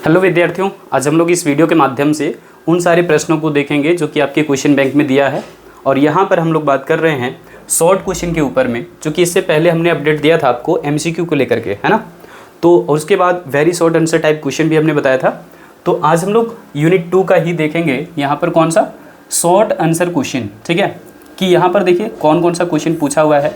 Hello विद्यार्थियों, आज हम लोग इस वीडियो के माध्यम से उन सारे प्रश्नों को देखेंगे जो कि आपके क्वेश्चन बैंक में दिया है। और यहाँ पर हम लोग बात कर रहे हैं शॉर्ट क्वेश्चन के ऊपर में, जो कि इससे पहले हमने अपडेट दिया था आपको एमसीक्यू को लेकर के, है ना। तो और उसके बाद very short answer type question भी हमने बताया था। तो आज हम लोग यूनिट 2 का ही देखेंगे। यहाँ पर कौन सा शॉर्ट आंसर क्वेश्चन, ठीक है, कि यहाँ पर देखिए कौन कौन सा क्वेश्चन पूछा हुआ है।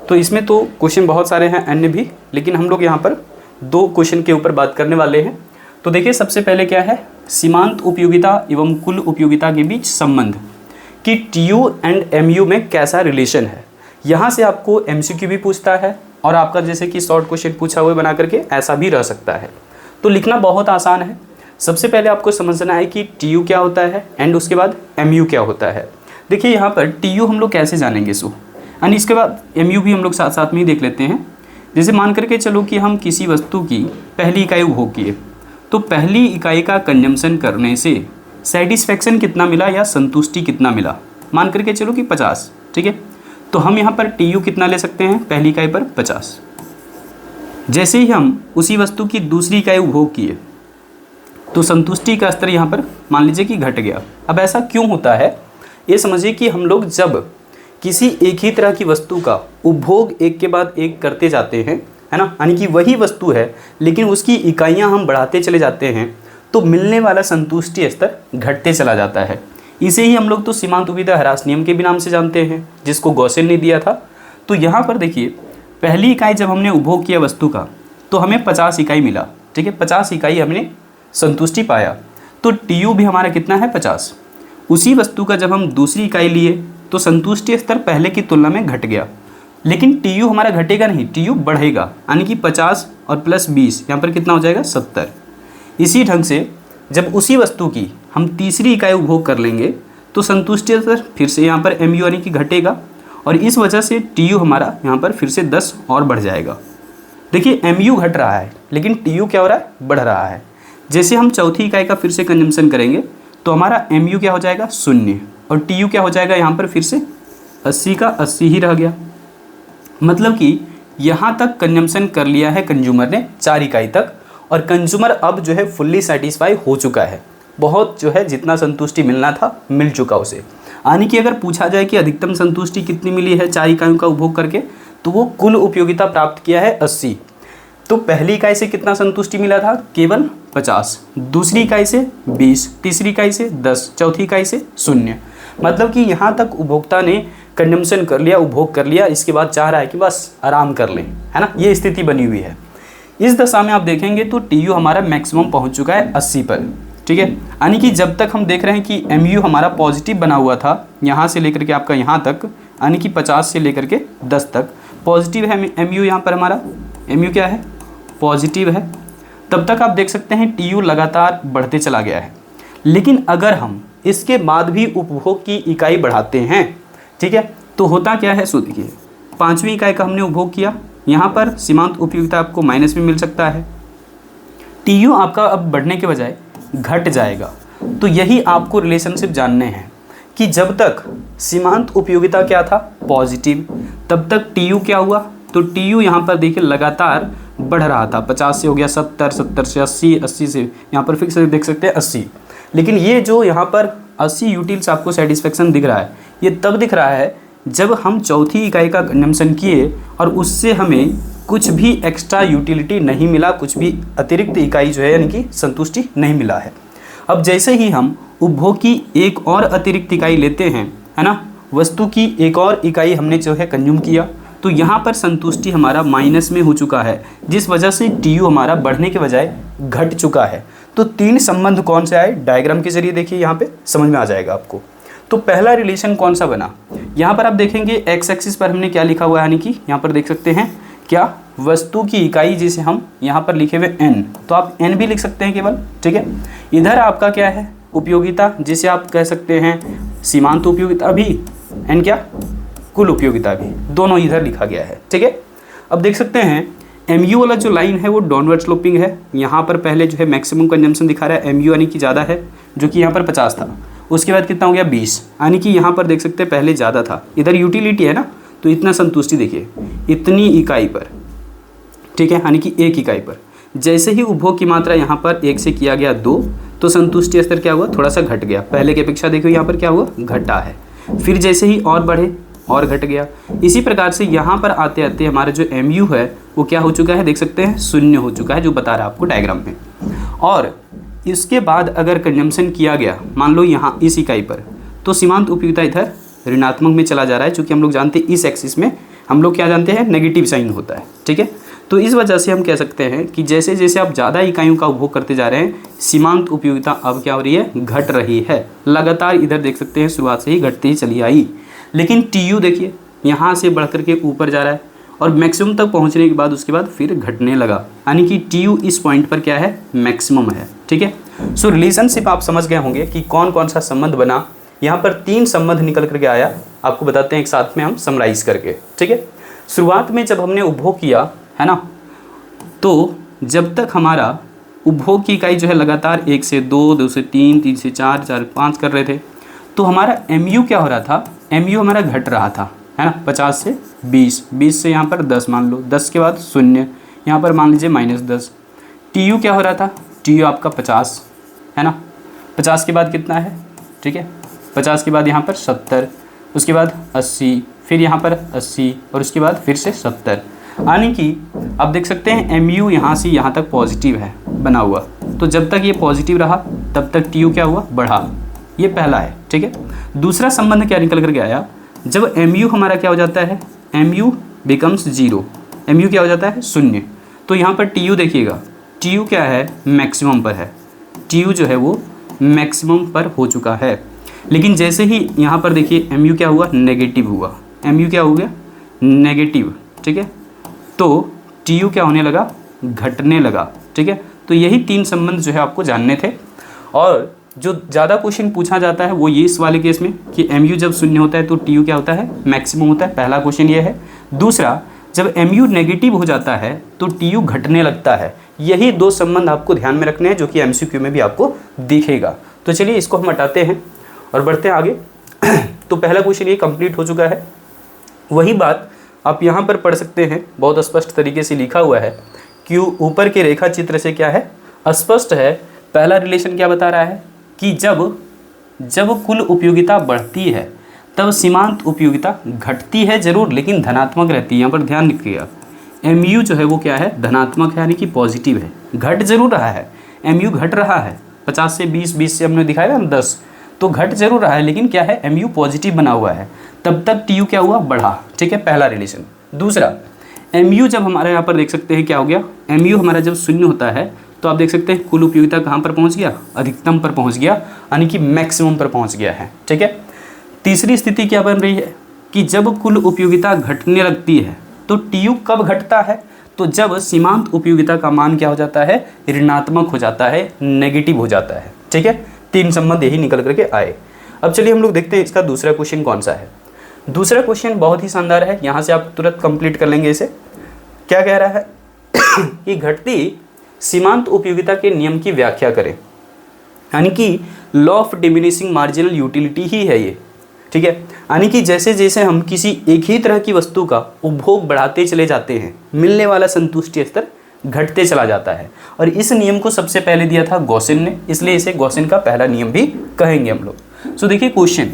तो इसमें तो क्वेश्चन बहुत सारे हैं अन्य भी, लेकिन हम लोग यहाँ पर 2 क्वेश्चन के ऊपर बात करने वाले हैं। तो देखिए सबसे पहले क्या है, सीमांत उपयोगिता एवं कुल उपयोगिता के बीच संबंध कि टीयू एंड एमयू में कैसा रिलेशन है। यहाँ से आपको एमसीक्यू भी पूछता है और आपका जैसे कि शॉर्ट क्वेश्चन पूछा हुआ बना करके ऐसा भी रह सकता है। तो लिखना बहुत आसान है। सबसे पहले आपको समझना है कि टीयू क्या होता है एंड उसके बाद एमयू क्या होता है। देखिए यहाँ पर टीयू हम लोग कैसे जानेंगे एंड इसके बाद एमयू भी हम लोग साथ साथ में ही देख लेते हैं। जैसे मान करके चलो कि हम किसी वस्तु की पहली इकाई उपभोग किए, तो पहली इकाई का कंजम्पशन करने से सेटिस्फैक्शन कितना मिला या संतुष्टि कितना मिला, मान करके चलो कि 50, ठीक है। तो हम यहाँ पर टीयू कितना ले सकते हैं, पहली इकाई पर 50। जैसे ही हम उसी वस्तु की दूसरी इकाई उपभोग किए तो संतुष्टि का स्तर यहाँ पर मान लीजिए कि घट गया। अब ऐसा क्यों होता है, ये समझिए कि हम लोग जब किसी एक ही तरह की वस्तु का उपभोग एक के बाद एक करते जाते हैं, है ना, यानी कि वही वस्तु है लेकिन उसकी इकाइयां हम बढ़ाते चले जाते हैं, तो मिलने वाला संतुष्टि स्तर घटते चला जाता है। इसे ही हम लोग तो सीमांत उपयोगिता ह्रास नियम के भी नाम से जानते हैं, जिसको गॉसेन ने दिया था। तो यहाँ पर देखिए पहली इकाई जब हमने उपभोग किया वस्तु का तो हमें 50 इकाई मिला, ठीक है, 50 इकाई हमने संतुष्टि पाया। तो टीयू भी हमारा कितना है, 50। उसी वस्तु का जब हम दूसरी इकाई लिए तो संतुष्टि स्तर पहले की तुलना में घट गया, लेकिन टीयू हमारा घटेगा नहीं, टीयू बढ़ेगा, यानी कि 50 और प्लस 20 यहाँ पर कितना हो जाएगा, 70। इसी ढंग से जब उसी वस्तु की हम तीसरी इकाई उपभोग कर लेंगे तो संतुष्टि स्तर फिर से यहाँ पर एमयू यानी कि घटेगा, और इस वजह से टीयू हमारा यहाँ पर फिर से 10 और बढ़ जाएगा। देखिए एमयू घट रहा है लेकिन टीयू क्या हो रहा है, बढ़ रहा है। जैसे हम चौथी इकाई का फिर से कंजम्पशन करेंगे तो हमारा एमयू क्या हो जाएगा, 0, और टीयू क्या हो जाएगा यहाँ पर फिर से 80 का 80 ही रह गया। मतलब कि यहाँ तक कंजम्पशन कर लिया है कंज्यूमर ने 4 इकाई तक, और कंज्यूमर अब जो है फुल्ली सेटिस्फाई हो चुका है। बहुत जो है जितना संतुष्टि मिलना था मिल चुका उसे। यानी कि अगर पूछा जाए कि अधिकतम संतुष्टि कितनी मिली है 4 इकाइयों का उपभोग करके, तो वो कुल उपयोगिता प्राप्त किया है 80। तो पहली इकाई से कितना संतुष्टि मिला था, केवल 50, दूसरी इकाई से 20, तीसरी इकाई से 10, चौथी इकाई से 0। मतलब कि यहाँ तक उपभोक्ता ने कंजम्पशन कर लिया, उपभोग कर लिया, इसके बाद चाह रहा है कि बस आराम कर लें, है ना, ये स्थिति बनी हुई है। इस दशा में आप देखेंगे तो टीयू हमारा मैक्सिमम पहुंच चुका है 80 पर, ठीक है। यानी कि जब तक हम देख रहे हैं कि एमयू हमारा पॉजिटिव बना हुआ था, यहाँ से लेकर के आपका यहाँ तक, यानी कि 50 से लेकर के 10 तक पॉजिटिव है एमयू, यहाँ पर हमारा एमयू क्या है, पॉजिटिव है, तब तक आप देख सकते हैं टीयू लगातार बढ़ते चला गया है। लेकिन अगर हम इसके बाद भी उपभोग की इकाई बढ़ाते हैं, ठीक है, तो होता क्या है, सो देखिए 5वीं इकाई का हमने उपभोग किया, यहाँ पर सीमांत उपयोगिता आपको माइनस में मिल सकता है, टीयू आपका अब बढ़ने के बजाय घट जाएगा। तो यही आपको रिलेशनशिप जानने हैं कि जब तक सीमांत उपयोगिता क्या था, पॉजिटिव, तब तक टीयू क्या हुआ, तो टीयू यहाँ पर देखिए लगातार बढ़ रहा था, 50 से हो गया 70, 70 से 80, 80 से यहाँ पर फिक्स देख सकते हैं 80। लेकिन ये जो यहाँ पर 80 यूटिल्स आपको सेटिस्फेक्शन दिख रहा है, ये तब दिख रहा है जब हम चौथी इकाई का कंजम्पशन किए और उससे हमें कुछ भी एक्स्ट्रा यूटिलिटी नहीं मिला, कुछ भी अतिरिक्त इकाई जो है यानी कि संतुष्टि नहीं मिला है। अब जैसे ही हम उपभोग की एक और अतिरिक्त इकाई लेते हैं, है ना, वस्तु की एक और इकाई हमने जो है कंज्यूम किया, तो यहाँ पर संतुष्टि हमारा माइनस में हो चुका है, जिस वजह से टीयू हमारा बढ़ने के बजाय घट चुका है। तो 3 संबंध कौन से आए, डायग्राम के जरिए देखिए यहाँ पे समझ में आ जाएगा आपको। तो पहला रिलेशन कौन सा बना, यहाँ पर आप देखेंगे एक्स एक्सिस पर हमने क्या लिखा हुआ है, यानी कि यहाँ पर देख सकते हैं क्या, वस्तु की इकाई, जिसे हम यहाँ पर लिखे हुए एन, तो आप एन भी लिख सकते हैं केवल, ठीक है। इधर आपका क्या है, उपयोगिता, जिसे आप कह सकते हैं सीमांत उपयोगिता भी, एन क्या, कुल उपयोगिता भी, दोनों इधर लिखा गया है, ठीक है। अब देख सकते हैं एमयू वाला जो लाइन है वो डाउनवर्ड स्लोपिंग है। यहाँ पर पहले जो है मैक्सिमम कंजम्पशन दिखा रहा है, एमयू यानी कि ज़्यादा है, जो कि यहाँ पर 50 था, उसके बाद कितना हो गया 20, यानी कि यहाँ पर देख सकते हैं पहले ज़्यादा था, इधर यूटिलिटी है ना, तो इतना संतुष्टि देखिए इतनी इकाई पर, ठीक है, यानी कि एक इकाई पर। जैसे ही उपभोग की मात्रा यहाँ पर 1 से किया गया 2, तो संतुष्टि स्तर क्या हुआ, थोड़ा सा घट गया। पहले की अपेक्षा देखो यहाँ पर क्या हुआ, घटा है। फिर जैसे ही और बढ़े और घट गया। इसी प्रकार से यहाँ पर आते आते हमारा जो MU है वो क्या हो चुका है, देख सकते हैं 0 हो चुका है, जो बता रहा है आपको डायग्राम में। और इसके बाद अगर कंजम्पशन किया गया मान लो यहाँ इस इकाई पर, तो सीमांत उपयोगिता इधर ऋणात्मक में चला जा रहा है, चूँकि हम लोग जानते हैं इस एक्सिस में हम लोग क्या जानते हैं, नेगेटिव साइन होता है। ठीक है, तो इस वजह से हम कह सकते हैं कि जैसे जैसे आप ज़्यादा इकाइयों का उपभोग करते जा रहे हैं, सीमांत उपयोगिता अब क्या हो रही है, घट रही है। लगातार इधर देख सकते हैं शुरुआत से ही घटती ही चली आई, लेकिन TU देखिए यहाँ से बढ़ कर के ऊपर जा रहा है और मैक्सिमम तक पहुँचने के बाद उसके बाद फिर घटने लगा, यानी कि TU इस पॉइंट पर क्या है, मैक्सिमम है। ठीक है, सो रिलेशनशिप आप समझ गए होंगे कि कौन कौन सा संबंध बना। यहाँ पर 3 संबंध निकल करके आया, आपको बताते हैं एक साथ में हम समराइज करके। ठीक है, शुरुआत में जब हमने उपभोग किया है ना, तो जब तक हमारा उपभोग की इकाई जो है लगातार 1 से 2, 2 से 3, 3 से 4, 4 से 5 कर रहे थे, तो हमारा MU क्या हो रहा था, MU हमारा घट रहा था, है ना। 50 से 20, 20 से यहाँ पर 10 मान लो, 10 के बाद 0, यहाँ पर मान लीजिए -10। TU क्या हो रहा था, TU आपका 50 है ना। 50 के बाद कितना है, ठीक है, 50 के बाद यहाँ पर 70, उसके बाद 80, फिर यहाँ पर 80 और उसके बाद फिर से 70, यानी कि आप देख सकते हैं MU यहाँ से यहाँ तक पॉजिटिव है बना हुआ। तो जब तक ये पॉजिटिव रहा तब तक TU क्या हुआ, बढ़ा। ये पहला है। ठीक है, दूसरा संबंध क्या निकल करके आया, जब MU हमारा क्या हो जाता है, MU बिकम्स 0, MU क्या हो जाता है 0, तो यहाँ पर TU देखिएगा, TU क्या है, मैक्सिमम पर है। TU जो है वो मैक्सिमम पर हो चुका है। लेकिन जैसे ही यहाँ पर देखिए MU क्या हुआ, नेगेटिव हुआ। MU क्या हो गया, नेगेटिव। ठीक है, तो TU क्या होने लगा, घटने लगा। ठीक है, तो यही 3 संबंध जो है आपको जानने थे। और जो ज़्यादा क्वेश्चन पूछा जाता है वो ये इस वाले केस में कि MU जब 0 होता है तो TU क्या होता है, मैक्सिमम होता है। पहला क्वेश्चन ये है। दूसरा, जब MU नेगेटिव हो जाता है तो TU घटने लगता है। यही 2 संबंध आपको ध्यान में रखने हैं, जो कि MCQ में भी आपको दिखेगा। तो चलिए इसको हम हटाते हैं और बढ़ते हैं आगे। तो पहला क्वेश्चन ये कंप्लीट हो चुका है। वही बात आप यहाँ पर पढ़ सकते हैं, बहुत स्पष्ट तरीके से लिखा हुआ है कि ऊपर के रेखा चित्र से क्या है, स्पष्ट है। पहला रिलेशन क्या बता रहा है कि जब कुल उपयोगिता बढ़ती है तब सीमांत उपयोगिता घटती है जरूर, लेकिन धनात्मक रहती है। यहाँ पर ध्यान रखिएगा, MU जो है वो क्या है, धनात्मक है, यानी कि पॉजिटिव है। घट जरूर रहा है, MU घट रहा है। 50 से 20, 20 से हमने दिखाया ना 10, तो घट जरूर रहा है, लेकिन क्या है, MU पॉजिटिव बना हुआ है। तब तक TU क्या हुआ, बढ़ा। ठीक है, पहला रिलेशन। दूसरा, MU जब हमारे यहाँ पर देख सकते हैं क्या हो गया, MU हमारा जब 0 होता है तो आप देख सकते हैं कुल उपयोगिता कहाँ पर पहुँच गया, अधिकतम पर पहुँच गया, यानी कि मैक्सिमम पर पहुँच गया है। ठीक है, तीसरी स्थिति क्या बन रही है कि जब कुल उपयोगिता घटने लगती है तो TU कब घटता है, तो जब सीमांत उपयोगिता का मान क्या हो जाता है, ऋणात्मक हो जाता है, नेगेटिव हो जाता है। ठीक है, 3 संबंध यही निकल करके आए। अब चलिए हम लोग देखते हैं इसका दूसरा क्वेश्चन कौन सा है। दूसरा क्वेश्चन बहुत ही शानदार है, यहाँ से आप तुरंत कंप्लीट कर लेंगे इसे। क्या कह रहा है कि घटती सीमांत उपयोगिता के नियम की व्याख्या करें, यानी कि law of diminishing marginal utility ही है ये। ठीक है, यानी कि जैसे जैसे हम किसी एक ही तरह की वस्तु का उपभोग बढ़ाते चले जाते हैं, मिलने वाला संतुष्टि स्तर घटते चला जाता है। और इस नियम को सबसे पहले दिया था गॉसिन ने, इसलिए इसे गॉसिन का पहला नियम भी कहेंगे हम लोग। सो देखिए क्वेश्चन,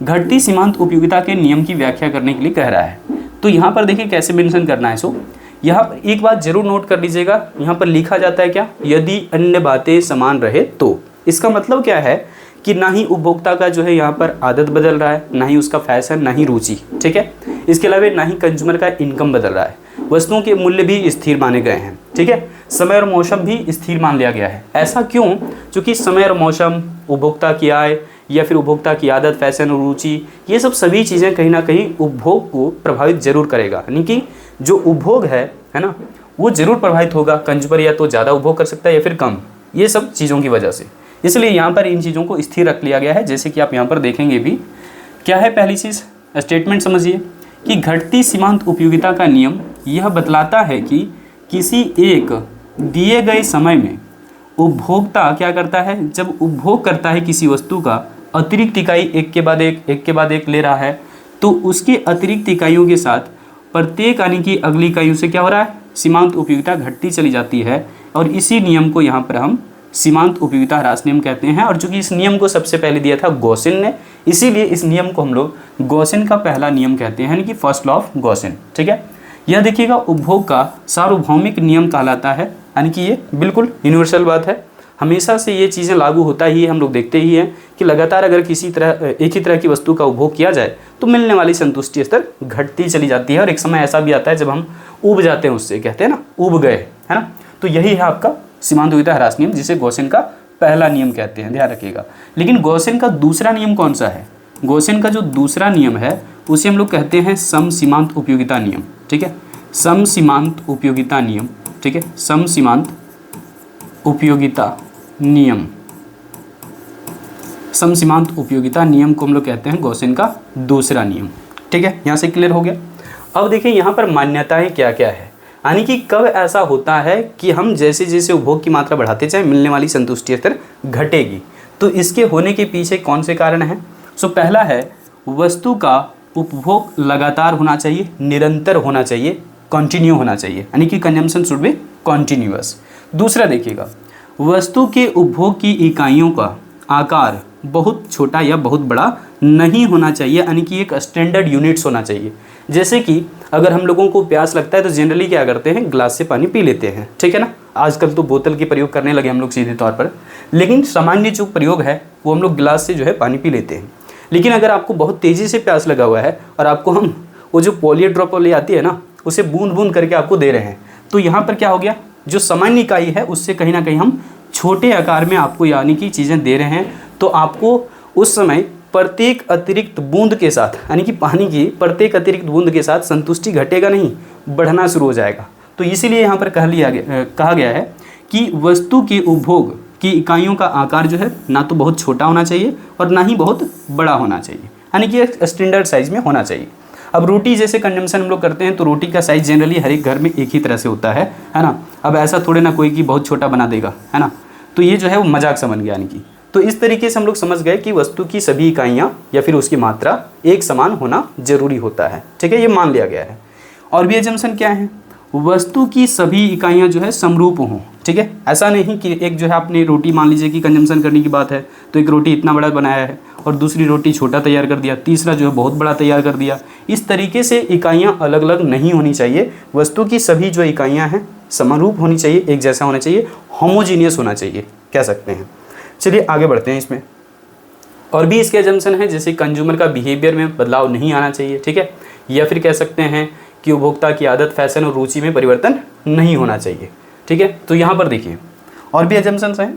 घटती सीमांत उपयोगिता के नियम की व्याख्या करने के लिए कह रहा है। तो यहाँ पर देखिए कैसे मेंशन करना है। सो यहाँ पर एक बात जरूर नोट कर लीजिएगा, यहाँ पर लिखा जाता है क्या, यदि अन्य बातें समान रहे तो। इसका मतलब क्या है कि ना ही उपभोक्ता का जो है यहाँ पर आदत बदल रहा है, ना ही उसका फैशन, ना ही रुचि। ठीक है, इसके अलावा ना ही कंज्यूमर का इनकम बदल रहा है, वस्तुओं के मूल्य भी स्थिर माने गए हैं। ठीक है, समय और मौसम भी स्थिर मान लिया गया है। ऐसा क्यों, क्योंकि समय और मौसम, उपभोक्ता की आय या फिर उपभोक्ता की आदत, फैशन और रुचि, ये सब सभी चीज़ें कहीं ना कहीं उपभोग को प्रभावित जरूर करेगा। यानी कि जो उपभोग है ना, वो जरूर प्रभावित होगा। कंज्यूमर या तो ज़्यादा उपभोग कर सकता है या फिर कम, ये सब चीज़ों की वजह से। इसलिए यहाँ पर इन चीज़ों को स्थिर रख लिया गया है, जैसे कि आप यहाँ पर देखेंगे भी। क्या है पहली चीज़, स्टेटमेंट समझिए कि घटती सीमांत उपयोगिता का नियम यह बतलाता है कि किसी एक दिए गए समय में उपभोक्ता क्या करता है, जब उपभोग करता है किसी वस्तु का अतिरिक्त इकाई एक के बाद एक ले रहा है, तो उसके अतिरिक्त इकाइयों के साथ प्रत्येक यानी कि अगली इकाइयों से क्या हो रहा है, सीमांत उपयोगिता घटती चली जाती है और इसी नियम को यहाँ पर हम सीमांत उपयोगिता ह्रास नियम कहते हैं। और चूंकि इस नियम को सबसे पहले दिया था गॉसिन ने, इसीलिए इस नियम को हम लोग गॉसिन का पहला नियम कहते हैं, यानी कि फर्स्ट लॉ ऑफ गॉसिन। ठीक है, यह देखिएगा उपभोग का सार्वभौमिक नियम कहलाता है, यानी कि ये बिल्कुल यूनिवर्सल बात है, हमेशा से ये चीज़ें लागू होता ही है। हम लोग देखते ही हैं कि लगातार अगर किसी तरह एक ही तरह की वस्तु का उपभोग किया जाए तो मिलने वाली संतुष्टि स्तर घटती चली जाती है और एक समय ऐसा भी आता है जब हम ऊब जाते हैं, उससे कहते हैं ना ऊब गए, है ना। तो यही है आपका सीमांत उपयोगिता ह्रास नियम, जिसे गॉसिन का पहला नियम कहते हैं, ध्यान रखिएगा। लेकिन गॉसिन का दूसरा नियम कौन सा है? गॉसिन का जो दूसरा नियम है उसे हम लोग कहते हैं समसीमांत उपयोगिता नियम। ठीक है, समसीमांत उपयोगिता नियम। ठीक है, समसीमांत उपयोगिता नियम, समसीमांत उपयोगिता नियम को हम लोग कहते हैं गॉसिन का दूसरा नियम। ठीक है, यहाँ से क्लियर हो गया। अब देखिए यहाँ पर मान्यताएं क्या क्या है, यानी कि कब ऐसा होता है कि हम जैसे जैसे उपभोग की मात्रा बढ़ाते जाएं मिलने वाली संतुष्टि स्तर घटेगी। तो इसके होने के पीछे कौन से कारण हैं? सो पहला है वस्तु का उपभोग लगातार होना चाहिए, निरंतर होना चाहिए, कंटिन्यू होना चाहिए, यानी कि कंजम्पशन शुड बी कॉन्टिन्यूअस। दूसरा देखिएगा, वस्तु के उपभोग की इकाइयों का आकार बहुत छोटा या बहुत बड़ा नहीं होना चाहिए, यानी कि एक स्टैंडर्ड यूनिट्स होना चाहिए। जैसे कि अगर हम लोगों को प्यास लगता है तो जनरली क्या करते हैं, ग्लास से पानी पी लेते हैं, ठीक है ना। आजकल तो बोतल के प्रयोग करने लगे हम लोग सीधे तौर पर, लेकिन सामान्य जो प्रयोग है वो हम लोग गिलास से जो है पानी पी लेते हैं। लेकिन अगर आपको बहुत तेज़ी से प्यास लगा हुआ है और आपको हम वो जो पॉली ड्रॉप ले आती है ना, उसे बूंद बूंद करके आपको दे रहे हैं, तो यहाँ पर क्या हो गया, जो सामान्य इकाई है उससे कहीं ना कहीं हम छोटे आकार में आपको यानी कि चीज़ें दे रहे हैं। तो आपको उस समय प्रत्येक अतिरिक्त बूंद के साथ, यानी कि पानी की प्रत्येक अतिरिक्त बूंद के साथ संतुष्टि घटेगा नहीं, बढ़ना शुरू हो जाएगा। तो इसीलिए यहाँ पर कहा गया है कि वस्तु के उपभोग की इकाइयों का आकार जो है ना तो बहुत छोटा होना चाहिए और ना ही बहुत बड़ा होना चाहिए, यानी कि एक स्टैंडर्ड साइज में होना चाहिए। अब रोटी जैसे कंजम्पशन हम लोग करते हैं तो रोटी का साइज़ जनरली हर एक घर में एक ही तरह से होता है ना। अब ऐसा थोड़े ना कोई कि बहुत छोटा बना देगा, है ना। तो ये जो है वो मजाक सा बन गया, यानी कि तो इस तरीके से हम लोग समझ गए कि वस्तु की सभी इकाइयाँ या फिर उसकी मात्रा एक समान होना जरूरी होता है। ठीक है, ये मान लिया गया है। और भी एजम्पशन क्या है, वस्तु की सभी इकाइयाँ जो है समरूप हों। ठीक है, ऐसा नहीं कि एक जो है आपने रोटी मान लीजिए कि कंजम्पशन करने की बात है तो एक रोटी इतना बड़ा बनाया है और दूसरी रोटी छोटा तैयार कर दिया, तीसरा जो है बहुत बड़ा तैयार कर दिया। इस तरीके से इकाइयाँ अलग अलग नहीं होनी चाहिए। वस्तु की सभी जो इकाइयाँ हैं समरूप होनी चाहिए, एक जैसा होना चाहिए, होमोजीनियस होना चाहिए कह सकते हैं। चलिए आगे बढ़ते हैं इसमें। और भी इसके एजम्पशन है, जैसे कंज्यूमर का बिहेवियर में बदलाव नहीं आना चाहिए। ठीक है, या फिर कह सकते हैं कि उपभोक्ता की आदत, फैशन और रुचि में परिवर्तन नहीं होना चाहिए। ठीक है, तो यहाँ पर देखिए और भी एजम्पशंस हैं।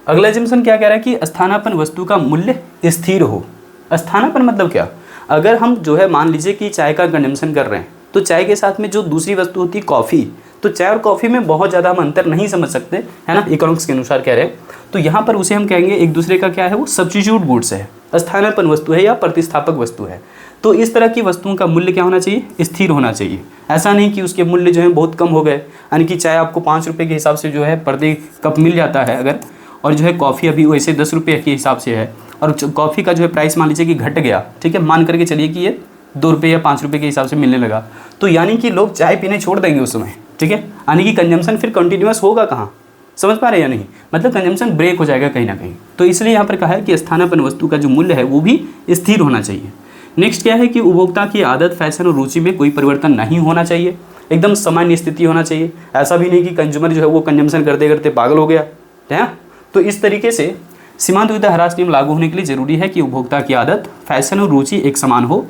अगला एजम्पशन क्या कह रहा है कि स्थानापन्न वस्तु का मूल्य स्थिर हो। स्थानापन्न मतलब क्या, अगर हम जो है मान लीजिए कि चाय का कंजम्पशन कर रहे हैं तो चाय के साथ में जो दूसरी वस्तु होती है कॉफ़ी, तो चाय और कॉफ़ी में बहुत ज़्यादा हम अंतर नहीं समझ सकते, है ना, इकोनॉमिक्स के अनुसार कह रहे हैं। तो यहाँ पर उसे हम कहेंगे एक दूसरे का क्या है, वो सब्स्टिट्यूट गुड्स है, स्थानापन्न वस्तु है या प्रतिस्थापक वस्तु है। तो इस तरह की वस्तुओं का मूल्य क्या होना चाहिए, स्थिर होना चाहिए। ऐसा नहीं कि उसके मूल्य जो है बहुत कम हो गए, यानी कि चाय आपको 5 रुपये के हिसाब से जो है प्रति कप मिल जाता है अगर, और जो है कॉफ़ी अभी वैसे 10 रुपये के हिसाब से है, और कॉफ़ी का जो है प्राइस मान लीजिए कि घट गया, ठीक है, मान करके चलिए कि ये 2 रुपये या 5 रुपये के हिसाब से मिलने लगा, तो यानी कि लोग चाय पीने छोड़ देंगे उस समय। ठीक है, यानी कि कंजम्पशन फिर कंटिन्यूअस होगा कहाँ, समझ पा रहे हैं या नहीं, मतलब कंजम्पशन ब्रेक हो जाएगा कहीं ना कहीं। तो इसलिए यहाँ पर कहा है कि स्थानापन्न वस्तु का जो मूल्य है वो भी स्थिर होना चाहिए। नेक्स्ट क्या है कि उपभोक्ता की आदत, फैशन और रुचि में कोई परिवर्तन नहीं होना चाहिए, एकदम सामान्य स्थिति होना चाहिए। ऐसा भी नहीं कि कंज्यूमर जो है वो कंजम्पशन करते करते पागल हो गया है। तो इस तरीके से सीमांत उपयोगिता ह्रास नियम लागू होने के लिए जरूरी है कि उपभोक्ता की आदत, फैशन और रुचि एक समान हो।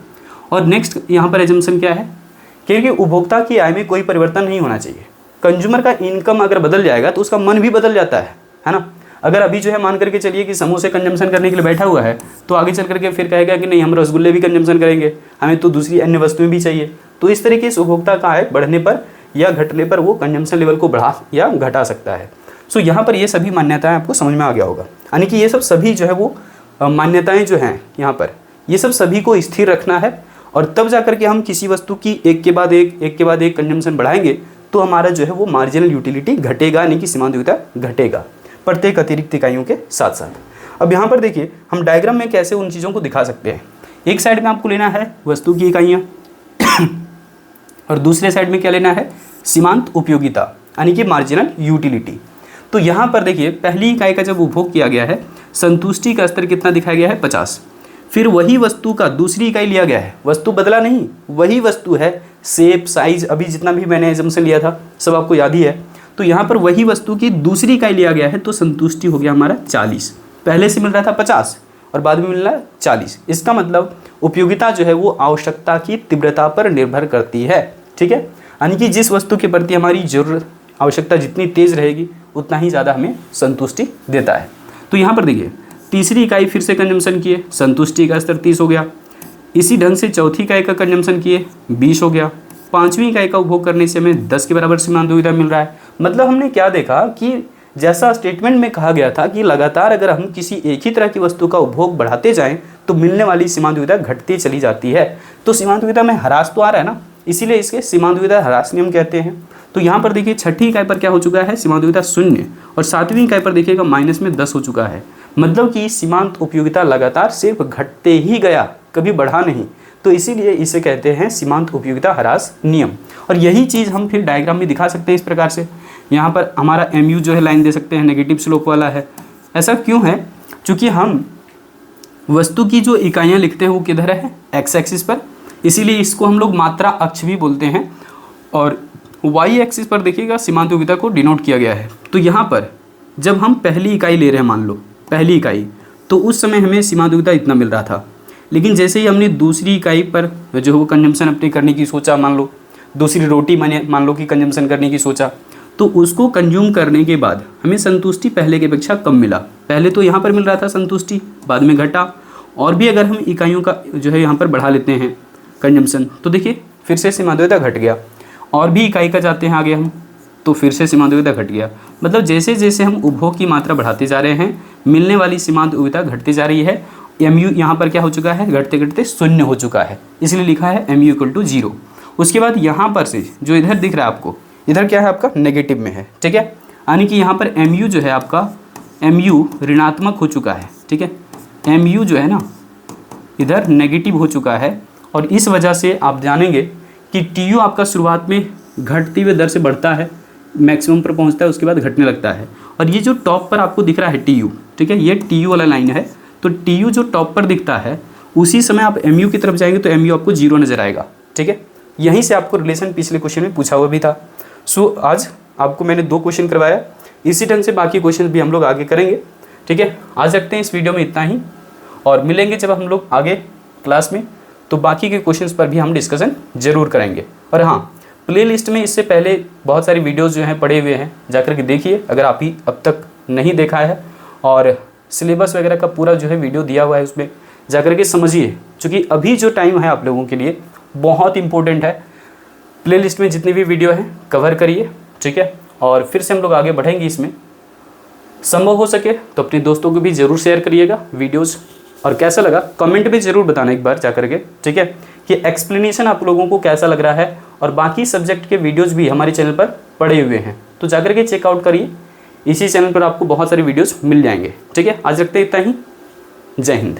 और नेक्स्ट यहाँ पर एजम्पशन क्या है, क्योंकि उपभोक्ता की आय में कोई परिवर्तन नहीं होना चाहिए। कंज्यूमर का इनकम अगर बदल जाएगा तो उसका मन भी बदल जाता है ना। अगर अभी जो है मान करके चलिए कि समोसे कंजम्पशन करने के लिए बैठा हुआ है, तो आगे चल करके फिर कहेगा कि नहीं हम रसगुल्ले भी कंजम्पशन करेंगे, हमें तो दूसरी अन्य वस्तुएं भी चाहिए। तो इस तरीके से उपभोक्ता का आय बढ़ने पर या घटने पर वो कंजम्पशन लेवल को बढ़ा या घटा सकता है। सो यहाँ पर ये सभी मान्यताएं आपको समझ में आ गया होगा, यानी कि ये सब सभी जो है वो मान्यताएं जो हैं यहाँ पर, ये सब सभी को स्थिर रखना है। और तब जा करके हम किसी वस्तु की एक के बाद एक कंजम्पशन बढ़ाएंगे तो हमारा जो है वो मार्जिनल यूटिलिटी घटेगा, यानी कि सीमांत उपयोगिता घटेगा प्रत्येक अतिरिक्त इकाइयों के साथ साथ। अब यहाँ पर देखिए हम डायग्राम में कैसे उन चीज़ों को दिखा सकते हैं। एक साइड में आपको लेना है वस्तु की इकाइयाँ और दूसरे साइड में क्या लेना है, सीमांत उपयोगिता यानी कि मार्जिनल यूटिलिटी। तो यहाँ पर देखिए पहली इकाई का जब उपभोग किया गया है, संतुष्टि का स्तर कितना दिखाया गया है 50। फिर वही वस्तु का दूसरी इकाई लिया गया है, वस्तु बदला नहीं, वही वस्तु है, शेप साइज अभी जितना भी मैंने एजम्पशन लिया था सब आपको याद ही है। तो यहाँ पर वही वस्तु की दूसरी इकाई लिया गया है, तो संतुष्टि हो गया हमारा 40। पहले से मिल रहा था 50 और बाद में मिल रहा है 40। इसका मतलब उपयोगिता जो है वो आवश्यकता की तीव्रता पर निर्भर करती है। ठीक है, यानी कि जिस वस्तु के प्रति हमारी जरूरत आवश्यकता जितनी तेज रहेगी उतना ही ज़्यादा हमें संतुष्टि देता है। तो यहाँ पर देखिए तीसरी इकाई फिर से कंजम्पशन किए, संतुष्टि का स्तर 30 हो गया। इसी ढंग से चौथी इकाई का कंजम्पशन किए, 20 हो गया। पाँचवीं इकाई का उपभोग करने से हमें 10 के बराबर सीमांत उपयोगिता मिल रहा है। मतलब हमने क्या देखा कि जैसा स्टेटमेंट में कहा गया था कि लगातार अगर हम किसी एक ही तरह की वस्तु का उपभोग बढ़ाते जाएं तो मिलने वाली सीमांत उपयोगिता घटती चली जाती है। तो सीमांत उपयोगिता में ह्रास तो आ रहा है ना, इसीलिए इसके सीमांत उपयोगिता ह्रास नियम कहते हैं। तो यहाँ पर देखिए छठी इकाई पर क्या हो चुका है, सीमांत उपयोगिता 0 और सातवीं इकाई पर देखिएगा माइनस में 10 हो चुका है। मतलब कि सीमांत उपयोगिता लगातार सिर्फ घटते ही गया, कभी बढ़ा नहीं। तो इसीलिए इसे कहते हैं सीमांत उपयोगिता ह्रास नियम। और यही चीज़ हम फिर डायग्राम में दिखा सकते हैं इस प्रकार से। यहाँ पर हमारा MU जो है लाइन दे सकते हैं, नेगेटिव स्लोप वाला है। ऐसा क्यों है, चूँकि हम वस्तु की जो इकाइयाँ लिखते हैं वो किधर है, एक्स एक्सिस पर, इसीलिए इसको हम लोग मात्रा अक्ष भी बोलते हैं। और वाई एक्सिस पर देखिएगा सीमांत उपयोगिता को डिनोट किया गया है। तो यहाँ पर जब हम पहली इकाई ले रहे हैं, मान लो पहली इकाई, तो उस समय हमें सीमांत उपयोगिता इतना मिल रहा था। लेकिन जैसे ही हमने दूसरी इकाई पर जो है वो कंजम्पशन अपने करने की सोचा, मान लो दूसरी रोटी मैंने मान लो कि कंजम्पशन करने की सोचा, तो उसको कंज्यूम करने के बाद हमें संतुष्टि पहले की अपेक्षा कम मिला। पहले तो यहाँ पर मिल रहा था संतुष्टि, बाद में घटा। और भी अगर हम इकाइयों का जो है यहाँ पर बढ़ा लेते हैं कंजम्पशन, तो देखिए फिर से सीमांत उपयोगिता घट गया। और भी इकाई का जाते हैं आगे हम, तो फिर से सीमांत उपयोगिता घट गया। मतलब जैसे जैसे हम उपभोग की मात्रा बढ़ाते जा रहे हैं, मिलने वाली सीमांत उपयोगिता घटती जा रही है। MU यहाँ पर क्या हो चुका है, घटते घटते 0 हो चुका है, इसलिए लिखा है MU = 0। उसके बाद यहाँ पर से जो इधर दिख रहा है आपको, इधर क्या है आपका नेगेटिव में है। ठीक है, यानी कि यहाँ पर MU जो है आपका, MU ऋणात्मक हो चुका है। ठीक है, MU जो है ना इधर नेगेटिव हो चुका है। और इस वजह से आप जानेंगे कि TU आपका शुरुआत में घटती हुई दर से बढ़ता है, मैक्सिमम पर पहुंचता है, उसके बाद घटने लगता है। और ये जो टॉप पर आपको दिख रहा है TU, ठीक है, ये TU वाला लाइन है। तो TU जो टॉप पर दिखता है उसी समय आप MU की तरफ जाएंगे तो MU आपको 0 नजर आएगा। ठीक है, यहीं से आपको रिलेशन पिछले क्वेश्चन में पूछा हुआ भी था। सो आज आपको मैंने 2 क्वेश्चन करवाया, इसी ढंग से बाकी क्वेश्चन भी हम लोग आगे करेंगे। ठीक है, आज रखते हैं इस वीडियो में इतना ही, और मिलेंगे जब हम लोग आगे क्लास में, तो बाकी के क्वेश्चंस पर भी हम डिस्कशन जरूर करेंगे। और हाँ, प्लेलिस्ट में इससे पहले बहुत सारी वीडियोस जो हैं पड़े हुए हैं, जाकर के देखिए अगर आप ही अब तक नहीं देखा है। और सिलेबस वगैरह का पूरा जो है वीडियो दिया हुआ है, उसमें जाकर के समझिए, क्योंकि अभी जो टाइम है आप लोगों के लिए बहुत इंपॉर्टेंट है। प्लेलिस्ट में जितनी भी वीडियो हैं कवर करिए। ठीक है, और फिर से हम लोग आगे बढ़ेंगे इसमें। संभव हो सके तो अपने दोस्तों को भी ज़रूर शेयर करिएगा वीडियोज़। और कैसा लगा कमेंट में ज़रूर बताना एक बार जाकर के। ठीक है, कि एक्सप्लेनेशन आप लोगों को कैसा लग रहा है। और बाकी सब्जेक्ट के वीडियोज़ भी हमारे चैनल पर पड़े हुए हैं, तो जाकर के चेकआउट करिए। इसी चैनल पर आपको बहुत सारे वीडियोज़ मिल जाएंगे। ठीक है, आज रखते हैं इतना ही। जय हिंद।